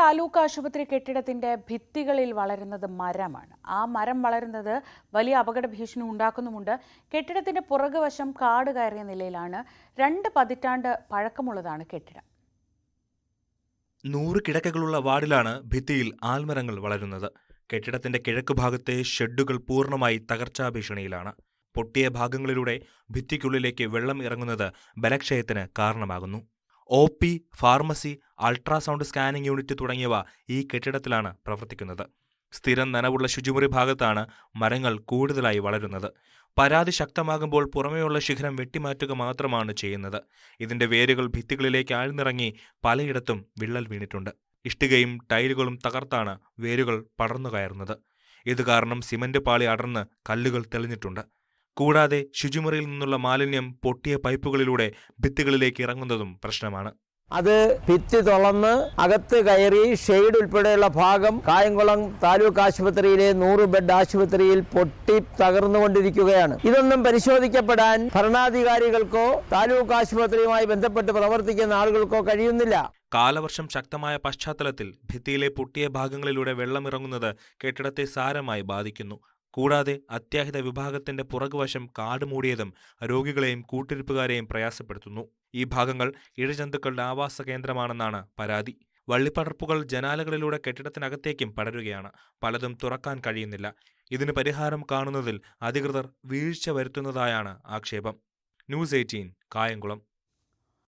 താലൂക്ക് ആശുപത്രി കെട്ടിടത്തിന്റെ ഭിത്തികളിൽ വളരുന്നത് മരമാണ്. ആ മരം വളരുന്നത് വലിയ അപകട ഭീഷണി ഉണ്ടാക്കുന്നുമുണ്ട്. കെട്ടിടത്തിന്റെ പുറകുവശം കാട് കയറിയ നിലയിലാണ്. 2 പതിറ്റാണ്ട് പഴക്കമുള്ളതാണ് കെട്ടിടം. 100 കിടക്കകളുള്ള വാർഡിലാണ് ഭിത്തിയിൽ ആൽമരങ്ങൾ വളരുന്നത്. കെട്ടിടത്തിന്റെ കിഴക്ക് ഭാഗത്തെ ഷെഡുകൾ പൂർണ്ണമായി തകർച്ചാ ഭീഷണിയിലാണ്. പൊട്ടിയ ഭാഗങ്ങളിലൂടെ ഭിത്തിക്കുള്ളിലേക്ക് വെള്ളം ഇറങ്ങുന്നത് ബലക്ഷയത്തിന് കാരണമാകുന്നു. OP, pharmacy, ultrasound scanning unit തുടങ്ങിയവ ഈ കെട്ടിടത്തിലാണ് പ്രവർത്തിക്കുന്നത്. സ്ഥിരം നനവുള്ള ശുചിമുറി ഭാഗത്താണ് മരങ്ങൾ കൂടുതലായി വളരുന്നത്. പരാതി ശക്തമാകുമ്പോൾ പുറമേയുള്ള ശിഖരം വെട്ടിമാറ്റുക മാത്രമാണ് ചെയ്യുന്നത്. ഇതിന്റെ വേരുകൾ ഭിത്തികളിലേക്ക് ആഴ്ന്നിറങ്ങി പലയിടത്തും വിള്ളൽ വീണിട്ടുണ്ട്. ഇഷ്ടികയും ടൈലുകളും തകർത്താണ് വേരുകൾ പടർന്നു കയറുന്നത്. ഇത് കാരണം സിമന്റ് പാളി അടർന്ന് കല്ലുകൾ തെളിഞ്ഞിട്ടുണ്ട്. കൂടാതെ ശുചിമുറിയിൽ നിന്നുള്ള മാലിന്യം പൊട്ടിയ പൈപ്പുകളിലൂടെ ഭിത്തികളിലേക്ക് ഇറങ്ങുന്നതും പ്രശ്നമാണ്. അത് ഭിത്തി തുളന്ന് അകത്ത് കയറി ഷെയ്ഡ് ഉൾപ്പെടെയുള്ള ഭാഗം കായംകുളം താലൂക്ക് ആശുപത്രിയിലെ 100 ബെഡ് ആശുപത്രിയിൽ പൊട്ടി തകർന്നുകൊണ്ടിരിക്കുകയാണ്. ഇതൊന്നും പരിശോധിക്കപ്പെടാൻ ഭരണാധികാരികൾക്കോ താലൂക്ക് ആശുപത്രിയുമായി ബന്ധപ്പെട്ട് പ്രവർത്തിക്കുന്ന ആളുകൾക്കോ കഴിയുന്നില്ല. കാലവർഷം ശക്തമായ പശ്ചാത്തലത്തിൽ ഭിത്തിയിലെ പൊട്ടിയ ഭാഗങ്ങളിലൂടെ വെള്ളമിറങ്ങുന്നത് കെട്ടിടത്തെ സാരമായി ബാധിക്കുന്നു. കൂടാതെ അത്യാഹിത വിഭാഗത്തിന്റെ പുറകുവശം കാട് മൂടിയതും രോഗികളെയും കൂട്ടിരിപ്പുകാരെയും പ്രയാസപ്പെടുത്തുന്നു. ഈ ഭാഗങ്ങൾ ഇഴജന്തുക്കളുടെ ആവാസ കേന്ദ്രമാണെന്നാണ് പരാതി. വള്ളിപ്പടർപ്പുകൾ ജനാലകളിലൂടെ കെട്ടിടത്തിനകത്തേക്കും പടരുകയാണ്. പലതും തുറക്കാൻ കഴിയുന്നില്ല. ഇതിന് പരിഹാരം കാണുന്നതിൽ അധികൃതർ വീഴ്ച വരുത്തുന്നതായാണ് ആക്ഷേപം. ന്യൂസ് 18 കായംകുളം.